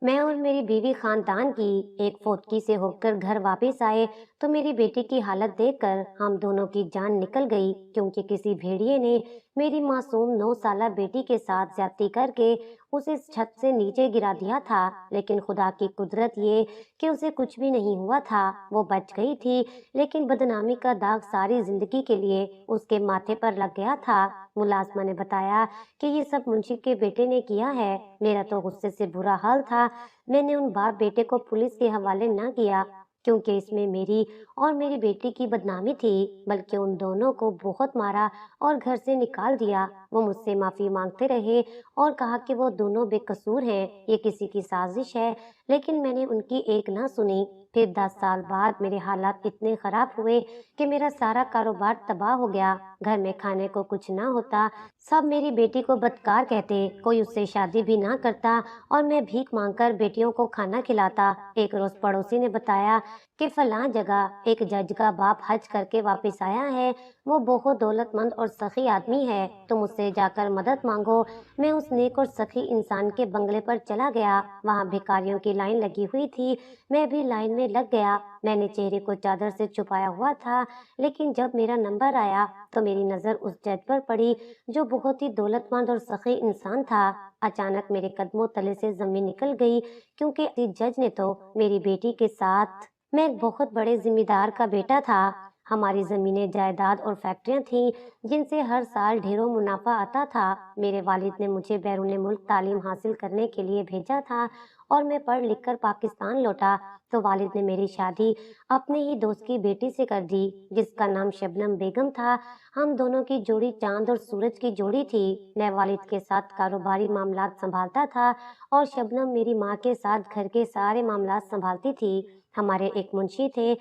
मैं और मेरी बीवी खानदान की एक फौतगी से होकर घर वापस आए तो मेरी बेटी की हालत देखकर हम दोनों की जान निकल गई, क्योंकि किसी भेड़िए ने मेरी मासूम 9 साला बेटी के साथ ज्यादती करके उसे इस छत से नीचे गिरा दिया था। लेकिन खुदा की कुदरत ये कि उसे कुछ भी नहीं हुआ था, वो बच गई थी। लेकिन बदनामी का दाग सारी जिंदगी के लिए उसके माथे पर लग गया था। मुलाजमा ने बताया कि ये सब मुंशी के बेटे ने किया है। मेरा तो गुस्से से बुरा हाल था। मैंने उन बाप बेटे को पुलिस के हवाले न किया, क्योंकि इसमें मेरी और मेरी बेटी की बदनामी थी, बल्कि उन दोनों को बहुत मारा और घर से निकाल दिया। वो मुझसे माफी मांगते रहे और कहा कि वो दोनों बेकसूर हैं, ये किसी की साजिश है। लेकिन मैंने उनकी एक ना सुनी। फिर 10 साल बाद मेरे हालात इतने खराब हुए कि मेरा सारा कारोबार तबाह हो गया। घर में खाने को कुछ ना होता, सब मेरी बेटी को बदकार कहते, कोई उससे शादी भी ना करता और मैं भीख मांगकर बेटियों को खाना खिलाता। एक रोज पड़ोसी ने बताया कि फलां जगह एक जज का बाप हज करके वापस आया है। वो बहुत दौलतमंद और सखी आदमी है, तुम उससे जाकर मदद मांगो। मैं उस नेक और सखी इंसान के बंगले पर चला गया। वहाँ भिखारियों की लाइन लगी हुई थी। मैं भी लाइन में लग गया। मैंने चेहरे को चादर से छुपाया हुआ था। लेकिन जब मेरा नंबर आया तो मेरी नजर उस जज पर पड़ी, जो बहुत ही दौलतमंद और सखी इंसान था। अचानक मेरे कदमों तले से जमीन निकल गई, क्योंकि इस जज ने तो मेरी बेटी के साथ, मैं एक बहुत बड़े जिम्मेदार का बेटा था। हमारी जमीनें, जायदाद और फैक्ट्रियां थीं, जिनसे हर साल ढेरों मुनाफा आता था। मेरे वालिद ने मुझे बैरून मुल्क तालीम हासिल करने के लिए भेजा था और मैं पढ़ लिख कर पाकिस्तान लौटा तो वालिद ने मेरी शादी अपने ही दोस्त की बेटी से कर दी, जिसका नाम शबनम बेगम था। हम दोनों की जोड़ी चांद और सूरज की जोड़ी थी। मैं वालिद के साथ कारोबारी मामलात संभालता था और शबनम मेरी माँ के साथ घर के सारे मामलात संभालती थी। हमारे एक मुंशी थे,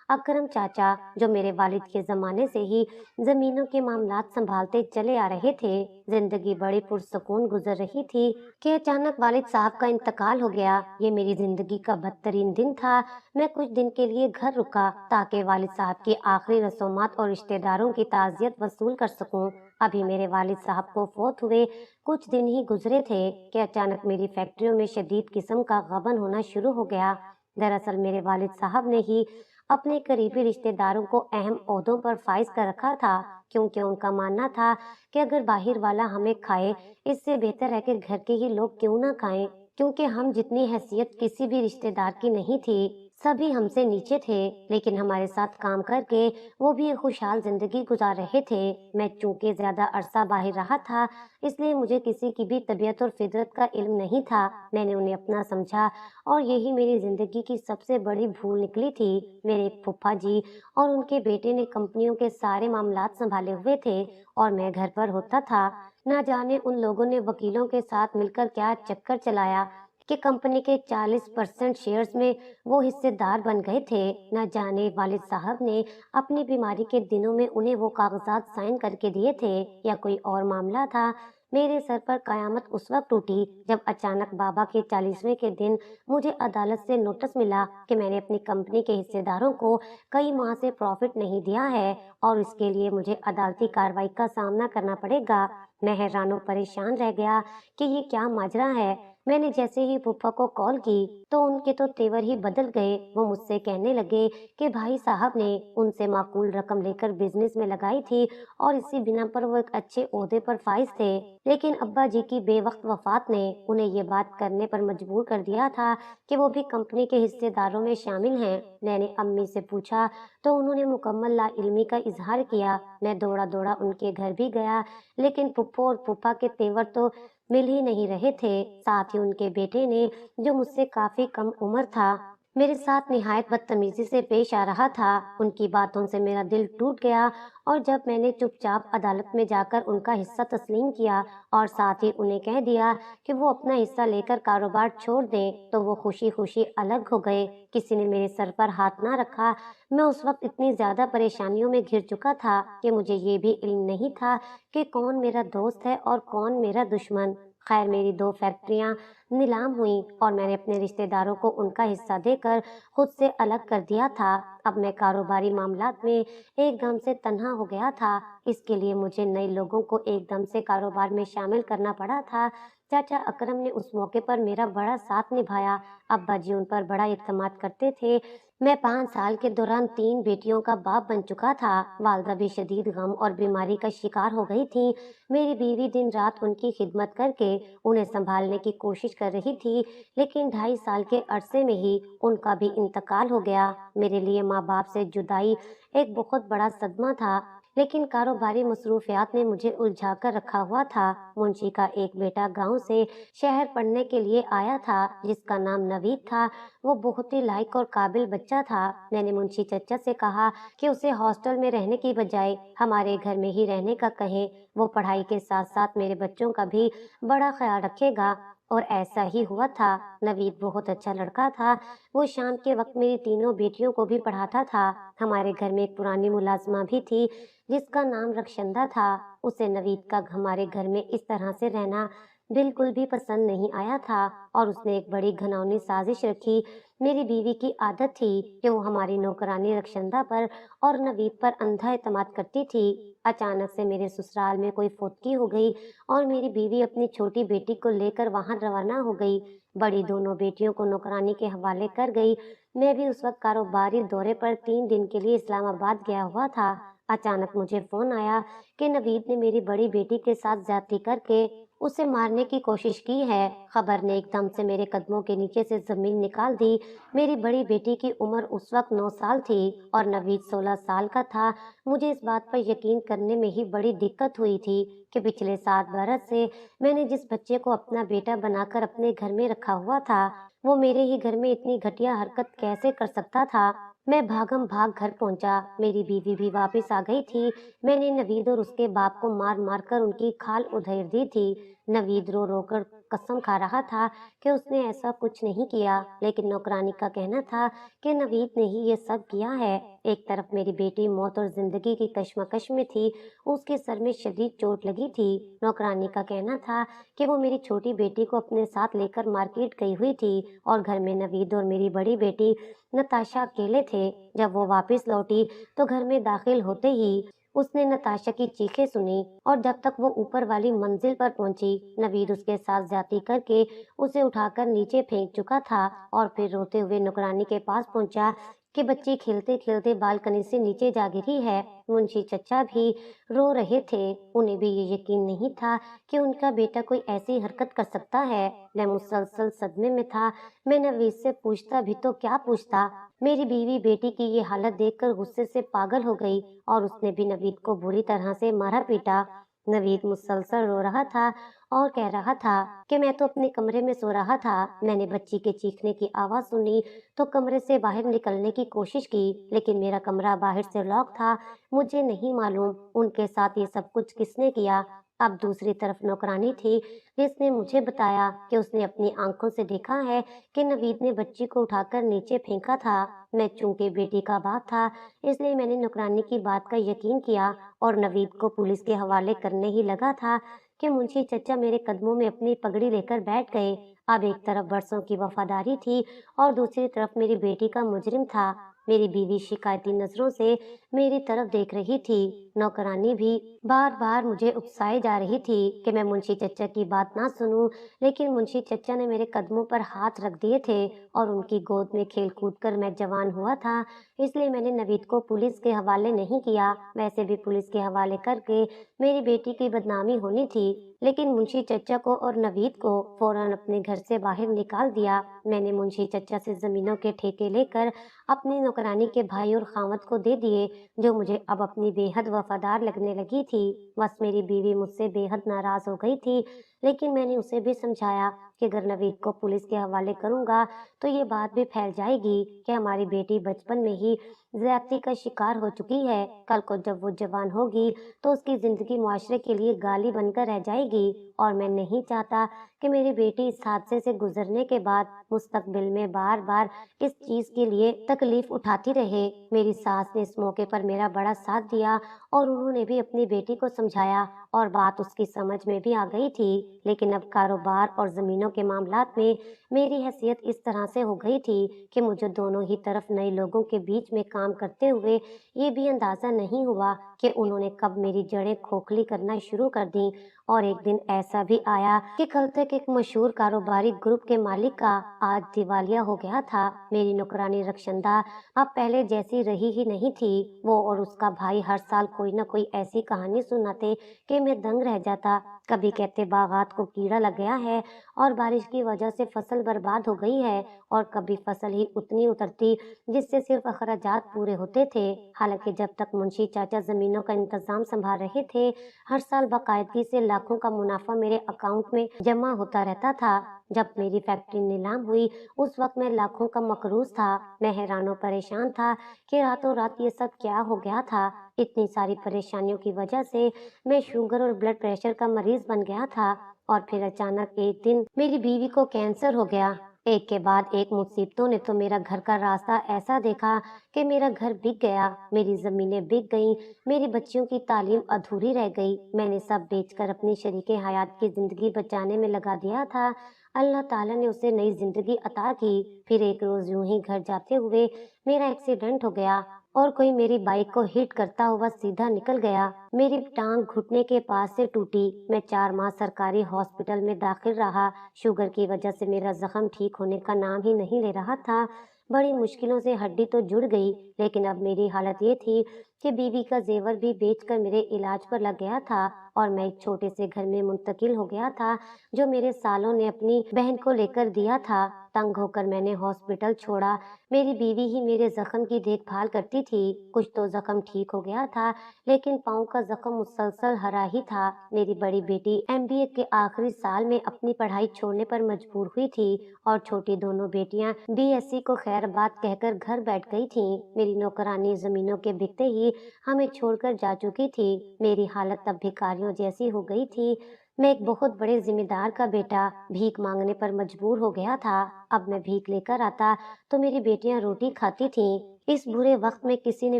अकरम चाचा, जो मेरे वालिद के जमाने से ही जमीनों के मामलात संभालते चले आ रहे थे। जिंदगी बड़ी पुरसकून गुजर रही थी कि अचानक वालिद साहब का इंतकाल हो गया। ये मेरी जिंदगी का बदतरीन दिन था। मैं कुछ दिन के लिए घर रुका ताकि वालिद साहब की आखिरी रसूमात और रिश्तेदारों की ताजियत वसूल कर सकूं। अभी मेरे वालिद साहब को फौत हुए कुछ दिन ही गुजरे थे कि अचानक मेरी फैक्ट्रियों में शदीद किस्म का गबन होना शुरू हो गया। दरअसल मेरे वालिद साहब ने ही अपने करीबी रिश्तेदारों को अहम ओहदों पर फाइज कर रखा था, क्योंकि उनका मानना था कि अगर बाहर वाला हमें खाए, इससे बेहतर है कि घर के ही लोग क्यों ना खाएं, क्योंकि हम जितनी हैसियत किसी भी रिश्तेदार की नहीं थी। सभी हमसे नीचे थे, लेकिन हमारे साथ काम करके वो भी एक खुशहाल जिंदगी गुजार रहे थे। मैं चूंकि ज्यादा अरसा बाहर रहा था, इसलिए मुझे किसी की भी तबीयत और फितरत का इल्म नहीं था। मैंने उन्हें अपना समझा और यही मेरी जिंदगी की सबसे बड़ी भूल निकली थी। मेरे एक फूफा जी और उनके बेटे ने कंपनियों के सारे मामलात संभाले हुए थे और मैं घर पर होता था। ना जाने उन लोगों ने वकीलों के साथ मिलकर क्या चक्कर चलाया कि कंपनी के 40% शेयर्स में वो हिस्सेदार बन गए थे। न जाने वालिद साहब ने अपनी बीमारी के दिनों में उन्हें वो कागजात साइन करके दिए थे या कोई और मामला था। मेरे सर पर कयामत उस वक्त टूटी जब अचानक बाबा के 40वें के दिन मुझे अदालत से नोटिस मिला कि मैंने अपनी कंपनी के हिस्सेदारों को कई माह से प्रॉफिट नहीं दिया है और इसके लिए मुझे अदालती कार्रवाई का सामना करना पड़ेगा। मैं हैरान और परेशान रह गया कि ये क्या माजरा है। मैंने जैसे ही फूफा को कॉल की तो उनके तो तेवर ही बदल गए। वो मुझसे कहने लगे कि भाई साहब ने उनसे माकूल रकम लेकर बिजनेस में लगाई थी और इसी बिना पर वो एक अच्छे ओहदे पर फाइज थे। लेकिन अब्बा जी की बेवक्त वफात ने उन्हें ये बात करने पर मजबूर कर दिया था कि वो भी कंपनी के हिस्सेदारों में शामिल हैं। मैंने अम्मी से पूछा तो उन्होंने मुकम्मल लाइल्मी का इजहार किया। मैं दौड़ा दौड़ा उनके घर भी गया, लेकिन फुप्पो और फूफा के तेवर तो मिल ही नहीं रहे थे। साथ ही उनके बेटे ने, जो मुझसे काफी कम उम्र था, मेरे साथ निहायत बदतमीजी से पेश आ रहा था। उनकी बातों से मेरा दिल टूट गया और जब मैंने चुपचाप अदालत में जाकर उनका हिस्सा तस्लीम किया और साथ ही उन्हें कह दिया कि वो अपना हिस्सा लेकर कारोबार छोड़ दें, तो वो खुशी खुशी अलग हो गए। किसी ने मेरे सर पर हाथ ना रखा। मैं उस वक्त इतनी ज्यादा परेशानियों में घिर चुका था कि मुझे ये भी इल्म नहीं था कि कौन मेरा दोस्त है और कौन मेरा दुश्मन। खैर, मेरी 2 फैक्ट्रियां नीलाम हुई और मैंने अपने रिश्तेदारों को उनका हिस्सा देकर खुद से अलग कर दिया था। अब मैं कारोबारी मामलात में एकदम से तन्हा हो गया था। इसके लिए मुझे नए लोगों को एकदम से कारोबार में शामिल करना पड़ा था, चाचा अकरम ने उस मौके पर मेरा बड़ा साथ निभाया। अब्बा जी उन पर बड़ा इत्तेमाद करते थे। मैं 5 साल के दौरान 3 बेटियों का बाप बन चुका था। वालदा भी शदीद गम और बीमारी का शिकार हो गई थी। मेरी बीवी दिन रात उनकी खिदमत करके उन्हें संभालने की कोशिश कर रही थी, लेकिन 2.5 साल के अरसे में ही उनका भी इंतकाल हो गया। मेरे लिए माँ बाप से जुदाई एक बहुत बड़ा सदमा था, लेकिन कारोबारी मसरूफियात ने मुझे उलझा कर रखा हुआ था। मुंशी का एक बेटा गांव से शहर पढ़ने के लिए आया था, जिसका नाम नवीद था। वो बहुत ही लायक और काबिल बच्चा था। मैंने मुंशी चचा से कहा कि उसे हॉस्टल में रहने की बजाय हमारे घर में ही रहने का कहें। वो पढ़ाई के साथ साथ मेरे बच्चों का भी बड़ा ख्याल रखेगा। और ऐसा ही हुआ था। नवीद बहुत अच्छा लड़का था। वो शाम के वक्त मेरी तीनों बेटियों को भी पढ़ाता था। हमारे घर में एक पुरानी मुलाजिमा भी थी, जिसका नाम रक्षंदा था। उसे नवीद का हमारे घर में इस तरह से रहना बिल्कुल भी पसंद नहीं आया था, और उसने एक बड़ी घिनौनी साजिश रखी। मेरी बीवी की आदत थी कि वो हमारी नौकरानी रक्षंदा पर और नवीद पर अंधा एतमाद करती थी। अचानक से मेरे ससुराल में कोई फौतगी हो गई और मेरी बीवी अपनी छोटी बेटी को लेकर वहां रवाना हो गई। बड़ी दोनों बेटियों को नौकरानी के हवाले कर गई। मैं भी उस वक्त कारोबारी दौरे पर 3 दिन के लिए इस्लामाबाद गया हुआ था। अचानक मुझे फोन आया कि नवीद ने मेरी बड़ी बेटी के साथ ज्यादती करके उसे मारने की कोशिश की है। खबर ने एकदम से मेरे कदमों के नीचे से जमीन निकाल दी। मेरी बड़ी बेटी की उम्र उस वक्त 9 साल थी और नवीद 16 साल का था। मुझे इस बात पर यकीन करने में ही बड़ी दिक्कत हुई थी कि पिछले 7 बरस से मैंने जिस बच्चे को अपना बेटा बनाकर अपने घर में रखा हुआ था, वो मेरे ही घर में इतनी घटिया हरकत कैसे कर सकता था। मैं भागम भाग घर पहुंचा। मेरी बीवी भी वापस आ गई थी। मैंने नवीद और उसके बाप को मार मार कर उनकी खाल उधेड़ दी थी। नवीद रो रो कर कसम खा रहा था कि उसने ऐसा कुछ नहीं किया, लेकिन नौकरानी का कहना था कि नवीद ने ही ये सब किया है। एक तरफ मेरी बेटी मौत और जिंदगी की कश्मकश में थी, उसके सर में शदीद चोट लगी थी। नौकरानी का कहना था कि वो मेरी छोटी बेटी को अपने साथ लेकर मार्केट गई हुई थी और घर में नवीद और मेरी बड़ी बेटी नताशा अकेले थे। जब वो वापस लौटी तो घर में दाखिल होते ही उसने नताशा की चीखें सुनी, और जब तक वो ऊपर वाली मंजिल पर पहुंची, नवीद उसके साथ ज्यादती करके उसे उठाकर नीचे फेंक चुका था। और फिर रोते हुए नौकरानी के पास पहुंचा कि बच्ची खेलते खेलते बालकनी से नीचे जा गिरी है। मुंशी चचा भी रो रहे थे। उन्हें भी ये यकीन नहीं था कि उनका बेटा कोई ऐसी हरकत कर सकता है। मैं मुसलसल सदमे में था। मैं नवीद से पूछता भी तो क्या पूछता। मेरी बीवी बेटी की ये हालत देखकर गुस्से से पागल हो गई और उसने भी नवीद को बुरी तरह से मारा पीटा। नवीद मुसलसल रो रहा था और कह रहा था कि मैं तो अपने कमरे में सो रहा था। मैंने बच्ची के चीखने की आवाज सुनी तो कमरे से बाहर निकलने की कोशिश की, लेकिन मेरा कमरा बाहर से लॉक था। मुझे नहीं मालूम उनके साथ ये सब कुछ किसने किया। अब दूसरी तरफ नौकरानी थी, जिसने मुझे बताया कि उसने अपनी आंखों से देखा है कि नवीद ने बच्ची को उठाकर नीचे फेंका था। मैं चूंकि बेटी का बाप था, इसलिए मैंने नौकरानी की बात का यकीन किया और नवीद को पुलिस के हवाले करने ही लगा था कि मुंशी चचा मेरे कदमों में अपनी पगड़ी लेकर बैठ गए। अब एक तरफ बरसों की वफादारी थी और दूसरी तरफ मेरी बेटी का मुजरिम था। मेरी बीवी शिकायती नजरों से मेरी तरफ देख रही थी। नौकरानी भी बार बार मुझे उकसाई जा रही थी कि मैं मुंशी चचा की बात ना सुनूं, लेकिन मुंशी चचा ने मेरे कदमों पर हाथ रख दिए थे और उनकी गोद में खेल कूद कर मैं जवान हुआ था। इसलिए मैंने नवीद को पुलिस के हवाले नहीं किया। वैसे भी पुलिस के हवाले करके मेरी बेटी की बदनामी होनी थी, लेकिन मुंशी चचा को और नवीद को फौरन अपने घर से बाहर निकाल दिया। मैंने मुंशी चचा से जमीनों के ठेके लेकर अपनी नौकरानी के भाई और खामद को दे दिए, जो मुझे अब अपनी बेहद वफादार लगने लगी थी। बस मेरी बीवी मुझसे बेहद नाराज हो गई थी, लेकिन मैंने उसे भी समझाया कि अगर नवीद को पुलिस के हवाले करूंगा तो ये बात भी फैल जाएगी कि हमारी बेटी बचपन में ही ज्यादती का शिकार हो चुकी है। कल को जब वो जवान होगी तो उसकी जिंदगी मुआशरे के लिए गाली बनकर रह जाएगी, और मैं नहीं चाहता कि मेरी बेटी इस हादसे से गुजरने के बाद मुस्तकबिल में बार बार इस चीज के लिए तकलीफ उठाती रहे। मेरी सास ने इस मौके पर मेरा बड़ा साथ दिया और उन्होंने भी अपनी बेटी को समझाया और बात उसकी समझ में भी आ गई थी। لیکن اب کاروبار اور زمینوں کے معاملات میں میری حیثیت اس طرح سے ہو گئی تھی کہ مجھے دونوں ہی طرف نئے لوگوں کے بیچ میں کام کرتے ہوئے یہ بھی اندازہ نہیں ہوا کہ انہوں نے کب میری جڑیں کھوکھلی کرنا شروع کر دیں۔ اور ایک دن ایسا بھی آیا کہ کل تک ایک مشہور کاروباری گروپ کے مالک کا آج دیوالیہ ہو گیا تھا۔ میری نوکرانی رخشندہ اب پہلے جیسی رہی ہی نہیں تھی۔ وہ اور اس کا بھائی ہر سال کوئی نہ کوئی ایسی کہانی سناتے کہ میں دنگ رہ جاتا۔ کبھی کہتے باغات کو کیڑا لگ گیا ہے اور بارش کی وجہ سے فصل برباد ہو گئی ہے، اور کبھی فصل ہی اتنی اترتی جس سے صرف اخراجات پورے ہوتے تھے۔ حالانکہ جب تک منشی چاچا زمینوں کا انتظام سنبھال رہے تھے، ہر سال باقاعدگی سے لاکھوں کا منافع میرے اکاؤنٹ میں جمع ہوتا رہتا تھا۔ جب میری فیکٹری نیلام ہوئی اس وقت میں لاکھوں کا مقروض تھا۔ میں حیران و پریشان تھا کہ راتوں رات یہ سب کیا ہو گیا تھا۔ اتنی ساری پریشانیوں کی وجہ سے میں شوگر اور بلڈ پریشر کا مریض بن گیا تھا، اور پھر اچانک ایک دن میری بیوی کو کینسر ہو گیا۔ ایک کے بعد ایک مصیبتوں نے تو میرا گھر کا راستہ ایسا دیکھا کہ میرا گھر بک گیا، میری زمینیں بک گئیں، میری بچیوں کی تعلیم ادھوری رہ گئی۔ میں نے سب بیچ کر اپنی شریک حیات کی زندگی بچانے میں لگا دیا تھا۔ اللہ تعالیٰ نے اسے نئی زندگی عطا کی۔ پھر ایک روز یوں ہی گھر جاتے ہوئے میرا ایکسیڈنٹ ہو گیا اور کوئی میری بائک کو ہٹ کرتا ہوا سیدھا نکل گیا۔ میری ٹانگ گھٹنے کے پاس سے ٹوٹی۔ میں 4 ماہ سرکاری ہاسپٹل میں داخل رہا۔ شوگر کی وجہ سے میرا زخم ٹھیک ہونے کا نام ہی نہیں لے رہا تھا۔ بڑی مشکلوں سے ہڈی تو جڑ گئی، لیکن اب میری حالت یہ تھی کہ بیوی کا زیور بھی بیچ کر میرے علاج پر لگ گیا تھا، اور میں ایک چھوٹے سے گھر میں منتقل ہو گیا تھا جو میرے سالوں نے اپنی بہن کو لے کر دیا تھا۔ تنگ ہو کر میں نے ہاسپٹل چھوڑا۔ میری بیوی ہی میرے زخم کی دیکھ بھال کرتی تھی۔ کچھ تو زخم ٹھیک ہو گیا تھا، لیکن پاؤں کا زخم مسلسل ہرا ہی تھا۔ میری بڑی بیٹی MBA کے آخری سال میں اپنی پڑھائی چھوڑنے پر مجبور ہوئی تھی، اور چھوٹی دونوں بیٹیاں BSc کو خیر بات کہہ کر گھر بیٹھ گئی تھیں۔ میری نوکرانی زمینوں کے بکتے ہی ہمیں چھوڑ کر جا چکی تھی۔ میری حالت اب بھکاریوں جیسی ہو گئی تھی۔ میں ایک بہت بڑے ذمہ دار کا بیٹا بھیک مانگنے پر مجبور ہو گیا تھا۔ اب میں بھیک لے کر آتا تو میری بیٹیاں روٹی کھاتی تھیں۔ اس برے وقت میں کسی نے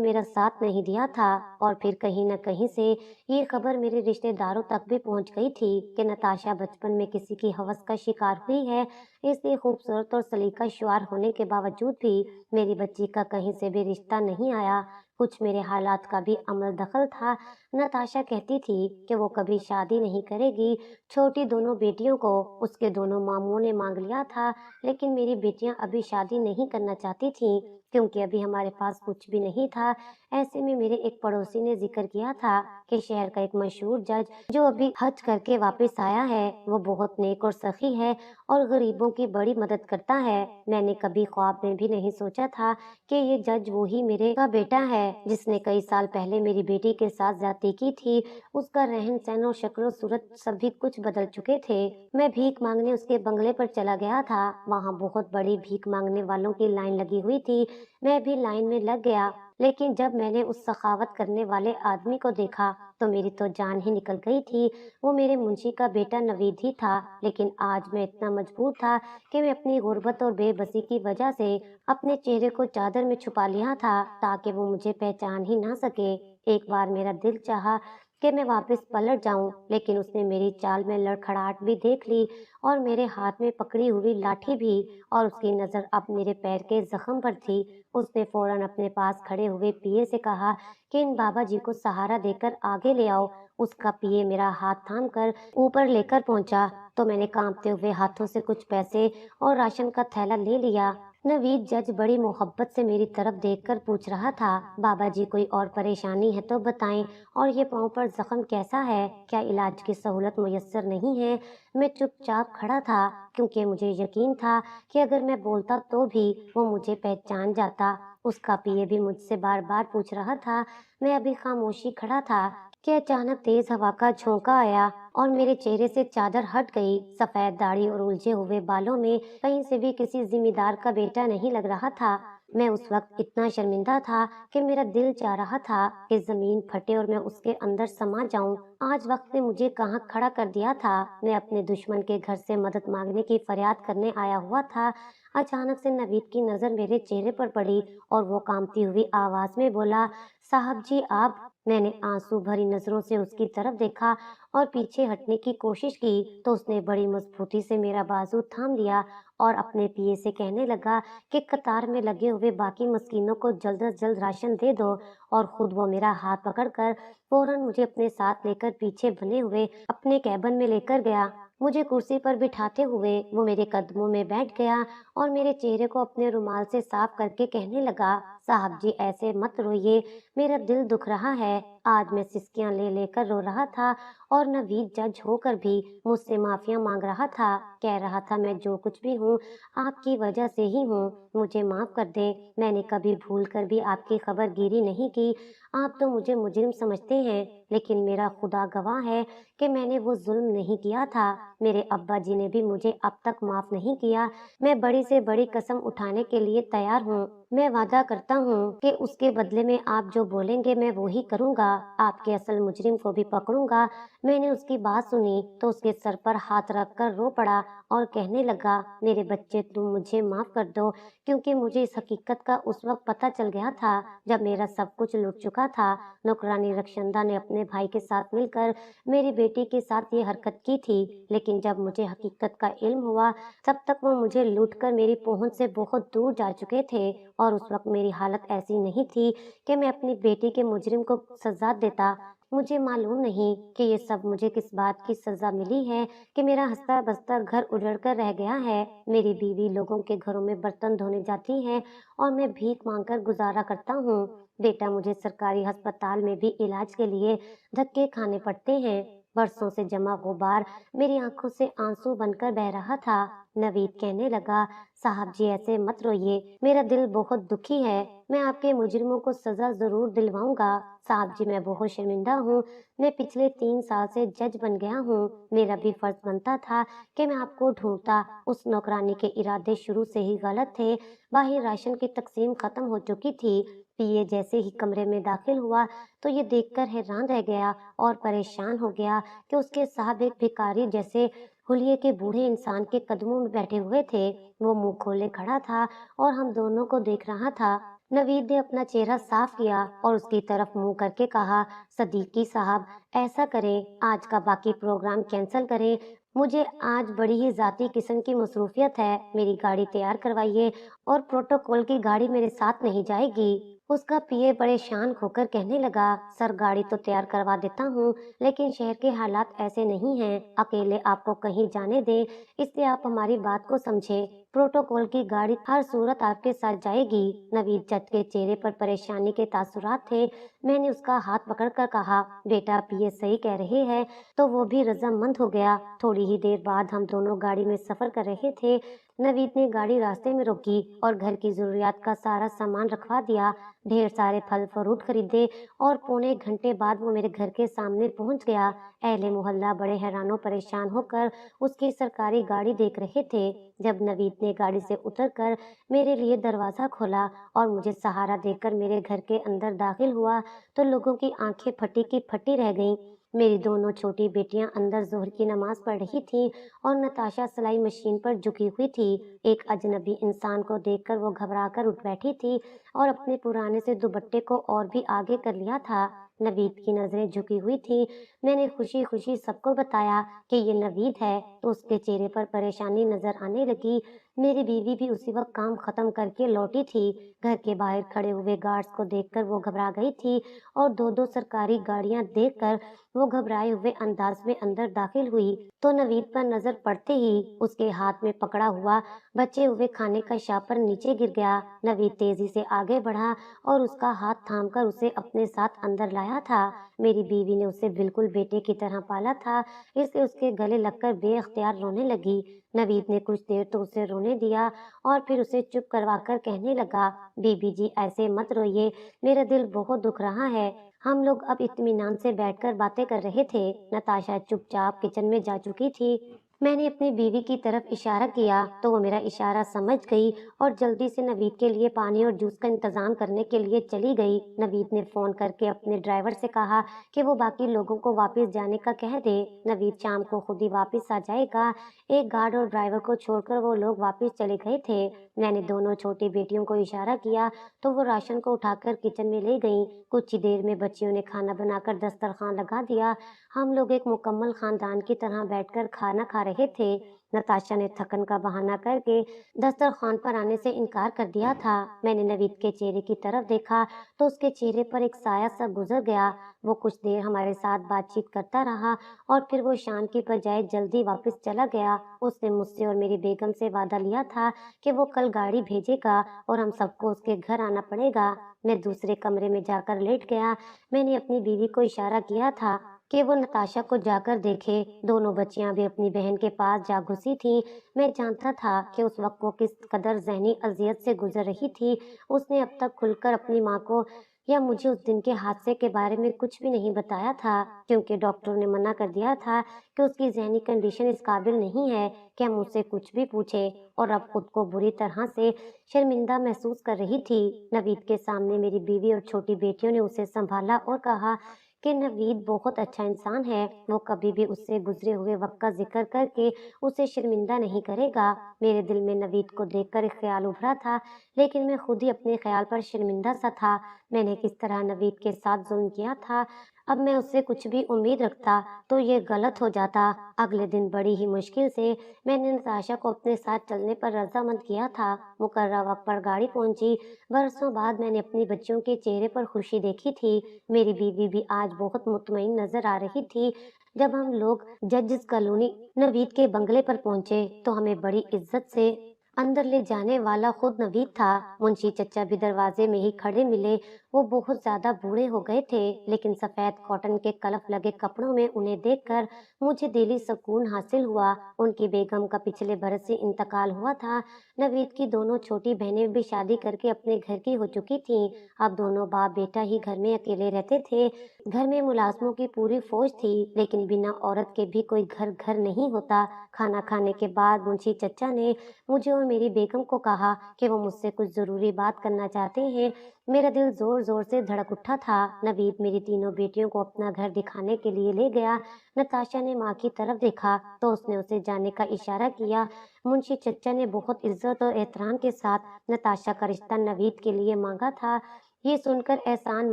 میرا ساتھ نہیں دیا تھا، اور پھر کہیں نہ کہیں سے یہ خبر میرے رشتہ داروں تک بھی پہنچ گئی تھی کہ نتاشا بچپن میں کسی کی ہوس کا شکار ہوئی ہے۔ اس لیے خوبصورت اور سلیقہ شعار ہونے کے باوجود بھی میری بچی کا کہیں سے بھی رشتہ نہیں آیا۔ کچھ میرے حالات کا بھی عمل دخل تھا۔ نتاشا کہتی تھی کہ وہ کبھی شادی نہیں کرے گی۔ چھوٹی دونوں بیٹیوں کو اس کے دونوں ماموں نے مانگ لیا تھا، لیکن میری بیٹیاں ابھی شادی نہیں کرنا چاہتی تھیں کیونکہ ابھی ہمارے پاس کچھ بھی نہیں تھا۔ ایسے میں میرے ایک پڑوسی نے ذکر کیا تھا کہ شہر کا ایک مشہور جج جو ابھی حج کر کے واپس آیا ہے، وہ بہت نیک اور سخی ہے اور غریبوں کی بڑی مدد کرتا ہے۔ میں نے کبھی خواب میں بھی نہیں سوچا تھا کہ یہ جج وہی میرے کا بیٹا ہے جس نے کئی سال پہلے میری بیٹی کے ساتھ زیادتی کی تھی۔ اس کا رہن سہن اور شکل و صورت سبھی کچھ بدل چکے تھے۔ میں بھیک مانگنے اس کے بنگلے پر چلا گیا تھا۔ وہاں بہت بڑی بھیک مانگنے والوں کی لائن لگی ہوئی تھی۔ میں بھی لائن میں لگ گیا، لیکن جب میں نے اس سخاوت کرنے والے آدمی کو دیکھا تو میری تو جان ہی نکل گئی تھی۔ وہ میرے منشی کا بیٹا نوید ہی تھا، لیکن آج میں اتنا مجبور تھا کہ میں اپنی غربت اور بے بسی کی وجہ سے اپنے چہرے کو چادر میں چھپا لیا تھا تاکہ وہ مجھے پہچان ہی نہ سکے۔ ایک بار میرا دل چاہا کہ میں واپس پلٹ جاؤں، لیکن اس نے میری چال میں لڑکھڑاہٹ بھی دیکھ لی اور میرے ہاتھ میں پکڑی ہوئی لاٹھی بھی، اور اس کی نظر اب میرے پیر کے زخم پر تھی۔ اس نے فوراً اپنے پاس کھڑے ہوئے PA سے کہا کہ ان بابا جی کو سہارا دے کر آگے لے آؤ۔ اس کا PA میرا ہاتھ تھام کر اوپر لے کر پہنچا تو میں نے کانپتے ہوئے ہاتھوں سے کچھ پیسے اور راشن کا تھیلا لے لیا۔ نوید جج بڑی محبت سے میری طرف دیکھ کر پوچھ رہا تھا، بابا جی کوئی اور پریشانی ہے تو بتائیں، اور یہ پاؤں پر زخم کیسا ہے؟ کیا علاج کی سہولت میسر نہیں ہے؟ میں چپ چاپ کھڑا تھا کیونکہ مجھے یقین تھا کہ اگر میں بولتا تو بھی وہ مجھے پہچان جاتا۔ اس کا PA بھی مجھ سے بار بار پوچھ رہا تھا۔ میں ابھی خاموشی کھڑا تھا کہ اچانک تیز ہوا کا جھونکا آیا اور میرے چہرے سے چادر ہٹ گئی۔ سفید داڑھی اور الجھے ہوئے بالوں میں کہیں سے بھی کسی ذمہ دار کا بیٹا نہیں لگ رہا تھا۔ میں اس وقت اتنا شرمندہ تھا کہ میرا دل چاہ رہا تھا کہ زمین پھٹے اور میں اس کے اندر سما جاؤں۔ آج وقت نے مجھے کہاں کھڑا کر دیا تھا۔ میں اپنے دشمن کے گھر سے مدد مانگنے کی فریاد کرنے آیا ہوا تھا۔ اچانک سے نوید کی نظر میرے چہرے پر پڑی اور وہ کانپتی ہوئی آواز میں بولا، صاحب جی آپ मैंने आंसू भरी नजरों से उसकी तरफ देखा और पीछे हटने की कोशिश की तो उसने बड़ी मजबूती से मेरा बाजू थाम लिया और अपने पिए से कहने लगा कि कतार में लगे हुए बाकी मस्कीनों को जल्द से जल्द राशन दे दो। और खुद वो मेरा हाथ पकड़कर फौरन मुझे अपने साथ लेकर पीछे बने हुए अपने कैबिन में लेकर गया। मुझे कुर्सी पर बिठाते हुए वो मेरे कदमों में बैठ गया और मेरे चेहरे को अपने रुमाल से साफ करके कहने लगा, साहब जी ऐसे मत रोइए, मेरा दिल दुख रहा है। आज मैं सिसकियां ले लेकर रो रहा था और नवीद जज होकर भी मुझसे माफिया मांग रहा था। कह रहा था मैं जो कुछ भी हूँ आपकी वजह से ही हूँ, मुझे माफ कर दे। मैंने कभी भूल कर भी आपकी खबरगिरी नहीं की। आप तो मुझे मुजरिम समझते हैं, लेकिन मेरा खुदा गवाह है कि मैंने वो जुल्म नहीं किया था। मेरे अब्बा जी ने भी मुझे अब तक माफ नहीं किया। मैं बड़ी से बड़ी कसम उठाने के लिए तैयार हूँ। मैं वादा करता हूँ कि उसके बदले में आप जो बोलेंगे मैं वो ही करूँगा। आपके असल मुजरिम को भी पकड़ूंगा। मैंने उसकी बात सुनी तो उसके सर पर हाथ रखकर रो पड़ा और कहने लगा, मेरे बच्चे तुम मुझे माफ कर दो, क्योंकि मुझे इस हकीकत का उस वक्त पता चल गया था जब मेरा सब कुछ लुट चुका था। नौकरानी रक्षंदा ने अपने भाई के साथ मिलकर मेरी बेटी के साथ ये हरकत की थी, लेकिन जब मुझे हकीकत का इल्म हुआ तब तक वो मुझे लूटकर मेरी पहुंच से बहुत दूर जा चुके थे। और उस वक्त मेरी हालत ऐसी नहीं थी कि मैं अपनी बेटी के मुजरिम को सजा देता। मुझे मालूम नहीं कि ये सब मुझे किस बात की सजा मिली है कि मेरा हंसता बसता घर उजड़ कर रह गया है। मेरी बीवी लोगों के घरों में बर्तन धोने जाती है और मैं भीख मांगकर गुजारा करता हूँ। बेटा मुझे सरकारी अस्पताल में भी इलाज के लिए धक्के खाने पड़ते हैं। बरसों से जमा गुबार मेरी आंखों से आंसू बनकर बह रहा था। नवीद कहने लगा, साहब जी ऐसे मत रोइए, मेरा दिल बहुत दुखी है। मैं आपके मुजरिमों को सजा जरूर दिलवाऊंगा। साहब जी मैं बहुत शर्मिंदा हूँ। मैं पिछले 3 साल से जज बन गया हूँ। मेरा भी फर्ज बनता था कि मैं आपको ढूंढता। उस नौकरानी के इरादे शुरू से ही गलत थे। बाहर राशन की तकसीम खत्म हो चुकी थी। पीए जैसे ही कमरे में दाखिल हुआ तो ये देखकर हैरान रह गया और परेशान हो गया कि उसके साहब एक भिखारी जैसे हुलिये के बूढ़े इंसान के कदमों में बैठे हुए थे। वो मुंह खोले खड़ा था और हम दोनों को देख रहा था। नवीद ने अपना चेहरा साफ किया और उसकी तरफ मुंह करके कहा, सदीकी साहब ऐसा करें, आज का बाकी प्रोग्राम कैंसिल करें। मुझे आज बड़ी ही जाती किस्म की मसरूफियत है। मेरी गाड़ी तैयार करवाइए और प्रोटोकॉल की गाड़ी मेरे साथ नहीं जाएगी। उसका पीए बड़े शान खोकर कहने लगा, सर गाड़ी तो तैयार करवा देता हूँ, लेकिन शहर के हालात ऐसे नहीं हैं। अकेले आपको कहीं जाने दें, इसलिए आप हमारी बात को समझे। प्रोटोकॉल की गाड़ी हर सूरत आपके साथ जाएगी। नवीद जट के चेहरे पर परेशानी के तासुरात थे। मैंने उसका हाथ पकड़कर कहा, बेटा पीए सही कह रहे हैं। तो वो भी रजामंद हो गया। थोड़ी ही देर बाद हम दोनों गाड़ी में सफर कर रहे थे। नवीद ने गाड़ी रास्ते में रोकी और घर की जरूरियात का सारा सामान रखवा दिया। ढेर सारे फल फ्रूट खरीदे और पौने घंटे बाद वो मेरे घर के सामने पहुंच गया। अहले मोहल्ला बड़े हैरानो परेशान होकर उसकी सरकारी गाड़ी देख रहे थे। जब नवीद ने गाड़ी से उतरकर मेरे लिए दरवाजा खोला और मुझे सहारा देकर मेरे घर के अंदर दाखिल हुआ तो लोगों की आंखें फटी की फटी रह गईं। मेरी दोनों छोटी बेटियां अंदर जोहर की नमाज पढ़ रही थीं और नताशा सिलाई मशीन पर झुकी हुई थी। एक अजनबी इंसान को देखकर वो घबराकर उठ बैठी थी और अपने पुराने से दुपट्टे को और भी आगे कर लिया था। नवीद की नजरें झुकी हुई थी। मैंने खुशी खुशी सबको बताया कि ये नवीद है तो उसके चेहरे पर परेशानी नजर आने लगी। मेरी बीवी भी उसी वक्त काम खत्म करके लौटी थी। घर के बाहर खड़े हुए गार्ड्स को देखकर वो घबरा गई थी और दो दो सरकारी गाड़ियां देखकर वो घबराए हुए अंदाज में अंदर दाखिल हुई तो नवीद पर नजर पड़ते ही उसके हाथ में पकड़ा हुआ बचे हुए खाने का शापर नीचे गिर गया। नवीद तेजी से आगे बढ़ा और उसका हाथ थामकर उसे अपने साथ अंदर लाया था। मेरी बीवी ने उसे बिल्कुल बेटे की तरह पाला था, इसलिए उसके गले लगकर बेअख्तियार रोने लगी। नवीद ने कुछ देर तो उसे रोने दिया और फिर उसे चुप करवाकर कहने लगा, बीबी जी ऐसे मत रोइए, मेरा दिल बहुत दुख रहा है। हम लोग अब इत्मीनान से बैठकर बातें कर रहे थे। नताशा चुपचाप किचन में जा चुकी थी। میں نے اپنی بیوی کی طرف اشارہ کیا تو وہ میرا اشارہ سمجھ گئی اور جلدی سے نوید کے لیے پانی اور جوس کا انتظام کرنے کے لیے چلی گئی۔ نوید نے فون کر کے اپنے ڈرائیور سے کہا کہ وہ باقی لوگوں کو واپس جانے کا کہہ دے، نوید شام کو خود ہی واپس آ جائے گا۔ ایک گارڈ اور ڈرائیور کو چھوڑ کر وہ لوگ واپس چلے گئے تھے۔ میں نے دونوں چھوٹی بیٹیوں کو اشارہ کیا تو وہ راشن کو اٹھا کر کچن میں لے گئیں۔ کچھ ہی دیر میں بچیوں نے کھانا بنا کر دسترخوان لگا دیا۔ ہم لوگ ایک مکمل خاندان کی طرح بیٹھ کر کھانا کھا رہے تھے۔ نتاشا نے تھکن کا بہانہ کر کے دسترخوان پر آنے سے انکار کر دیا تھا۔ میں نے نوید کے چہرے کی طرف دیکھا تو اس کے چہرے پر ایک سایہ سا گزر گیا۔ وہ کچھ دیر ہمارے ساتھ بات چیت کرتا رہا اور پھر وہ شام کی بجائے جلدی واپس چلا گیا۔ اس نے مجھ سے اور میری بیگم سے وعدہ لیا تھا کہ وہ کل گاڑی بھیجے گا اور ہم سب کو اس کے گھر آنا پڑے گا۔ میں دوسرے کمرے میں جا کر لیٹ گیا۔ میں نے اپنی بیوی کو اشارہ کیا تھا کہ وہ نتاشا کو جا کر دیکھے۔ دونوں بچیاں بھی اپنی بہن کے پاس جا گھسی تھیں۔ میں جانتا تھا کہ اس وقت وہ کس قدر ذہنی اذیت سے گزر رہی تھی۔ اس نے اب تک کھل کر اپنی ماں کو یا مجھے اس دن کے حادثے کے بارے میں کچھ بھی نہیں بتایا تھا، کیونکہ ڈاکٹر نے منع کر دیا تھا کہ اس کی ذہنی کنڈیشن اس قابل نہیں ہے کہ ہم اس سے کچھ بھی پوچھیں، اور اب خود کو بری طرح سے شرمندہ محسوس کر رہی تھی۔ نوید کے سامنے میری بیوی اور چھوٹی بیٹیوں نے اسے سنبھالا اور کہا کہ نوید بہت اچھا انسان ہے، وہ کبھی بھی اس سے گزرے ہوئے وقت کا ذکر کر کے اسے شرمندہ نہیں کرے گا۔ میرے دل میں نوید کو دیکھ کر ایک خیال ابھرا تھا، لیکن میں خود ہی اپنے خیال پر شرمندہ سا تھا۔ میں نے کس طرح نوید کے ساتھ ظلم کیا تھا۔ اب میں اس سے کچھ بھی امید رکھتا تو یہ غلط ہو جاتا۔ اگلے دن بڑی ہی مشکل سے میں نے نتاشا کو اپنے ساتھ چلنے پر رضامند کیا تھا۔ مقررہ وقت پر گاڑی پہنچی۔ برسوں بعد میں نے اپنی بچیوں کے چہرے پر خوشی دیکھی تھی۔ میری بیوی بھی آج بہت مطمئن نظر آ رہی تھی۔ جب ہم لوگ ججز کالونی نوید کے بنگلے پر پہنچے تو ہمیں بڑی عزت سے اندر لے جانے والا خود نوید تھا۔ منشی چچا بھی دروازے میں ہی کھڑے ملے۔ وہ بہت زیادہ بوڑھے ہو گئے تھے، لیکن سفید کاٹن کے کلف لگے کپڑوں میں انہیں دیکھ کر مجھے دلی سکون حاصل ہوا۔ ان کی بیگم کا پچھلے برس سے انتقال ہوا تھا۔ نوید کی دونوں چھوٹی بہنیں بھی شادی کر کے اپنے گھر کی ہو چکی تھیں۔ اب دونوں باپ بیٹا ہی گھر میں اکیلے رہتے تھے۔ گھر میں ملازموں کی پوری فوج تھی، لیکن بنا عورت کے بھی کوئی گھر گھر نہیں ہوتا۔ کھانا کھانے کے بعد منشی چچا نے مجھے اور میری بیگم کو کہا کہ وہ مجھ سے کچھ ضروری بات کرنا چاہتے ہیں۔ میرا دل زور زور سے دھڑک اٹھا تھا۔ نوید میری تینوں بیٹیوں کو اپنا گھر دکھانے کے لیے لے گیا۔ نتاشا نے ماں کی طرف دیکھا تو اس نے اسے جانے کا اشارہ کیا۔ منشی چچا نے بہت عزت اور احترام کے ساتھ نتاشا کا رشتہ نوید کے لیے مانگا تھا۔ یہ سن کر احسان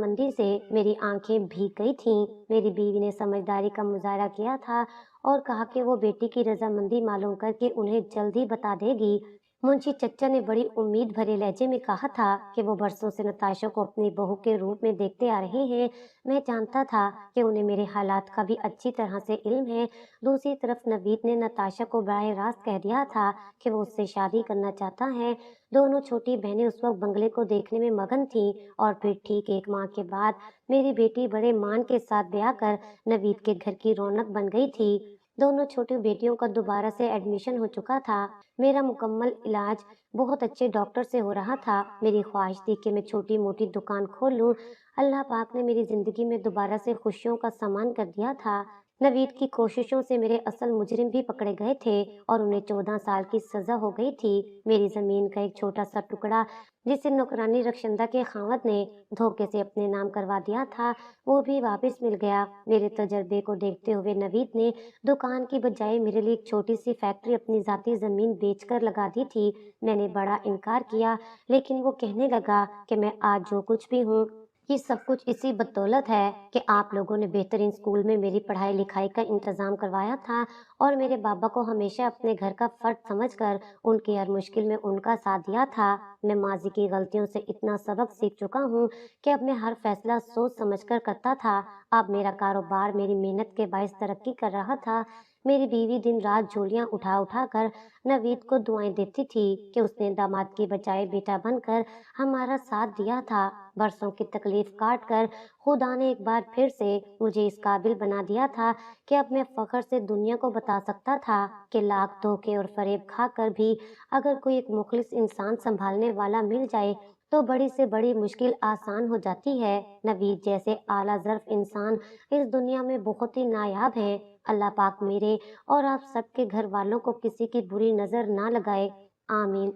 مندی سے میری آنکھیں بھیگ گئی تھیں۔ میری بیوی نے سمجھداری کا مظاہرہ کیا تھا اور کہا کہ وہ بیٹی کی رضامندی معلوم کر کے انہیں جلد ہی بتا دے گی۔ منشی چچا نے بڑی امید بھرے لہجے میں کہا تھا کہ وہ برسوں سے نتاشا کو اپنی بہو کے روپ میں دیکھتے آ رہے ہیں۔ میں جانتا تھا کہ انہیں میرے حالات کا بھی اچھی طرح سے علم ہے۔ دوسری طرف نوید نے نتاشا کو براہ راست کہہ دیا تھا کہ وہ اس سے شادی کرنا چاہتا ہے۔ دونوں چھوٹی بہنیں اس وقت بنگلے کو دیکھنے میں مگن تھیں، اور پھر ٹھیک ایک ماہ کے بعد میری بیٹی بڑے مان کے ساتھ بیاہ کر نوید کے گھر کی رونق بن گئی تھی۔ دونوں چھوٹی بیٹیوں کا دوبارہ سے ایڈمیشن ہو چکا تھا۔ میرا مکمل علاج بہت اچھے ڈاکٹر سے ہو رہا تھا۔ میری خواہش تھی کہ میں چھوٹی موٹی دکان کھول لوں۔ اللہ پاک نے میری زندگی میں دوبارہ سے خوشیوں کا سامان کر دیا تھا۔ نوید کی کوششوں سے میرے اصل مجرم بھی پکڑے گئے تھے اور انہیں 14 سال کی سزا ہو گئی تھی۔ میری زمین کا ایک چھوٹا سا ٹکڑا جسے نوکرانی رخشندہ کے خاوند نے دھوکے سے اپنے نام کروا دیا تھا، وہ بھی واپس مل گیا۔ میرے تجربے کو دیکھتے ہوئے نوید نے دکان کی بجائے میرے لیے ایک چھوٹی سی فیکٹری اپنی ذاتی زمین بیچ کر لگا دی تھی۔ میں نے بڑا انکار کیا، لیکن وہ کہنے لگا کہ میں آج جو کچھ بھی ہوں، یہ سب کچھ اسی بدولت ہے کہ آپ لوگوں نے بہترین اسکول میں میری پڑھائی لکھائی کا انتظام کروایا تھا اور میرے بابا کو ہمیشہ اپنے گھر کا فرد سمجھ کر ان کی ہر مشکل میں ان کا ساتھ دیا تھا۔ میں ماضی کی غلطیوں سے اتنا سبق سیکھ چکا ہوں کہ اب میں ہر فیصلہ سوچ سمجھ کر کرتا تھا۔ اب میرا کاروبار میری محنت کے باعث ترقی کر رہا تھا۔ میری بیوی دن رات جھولیاں اٹھا اٹھا کر نوید کو دعائیں دیتی تھی کہ اس نے داماد کی بجائے بیٹا بن کر ہمارا ساتھ دیا تھا۔ برسوں کی تکلیف کاٹ کر خدا نے ایک بار پھر سے مجھے اس قابل بنا دیا تھا کہ اب میں فخر سے دنیا کو بتا سکتا تھا کہ لاکھ دھوکے اور فریب کھا کر بھی اگر کوئی ایک مخلص انسان سنبھالنے والا مل جائے تو بڑی سے بڑی مشکل آسان ہو جاتی ہے۔ نوید جیسے اعلیٰ ظرف انسان اس دنیا میں بہت ہی نایاب ہیں۔ اللہ پاک میرے اور آپ سب کے گھر والوں کو کسی کی بری نظر نہ لگائے، آمین۔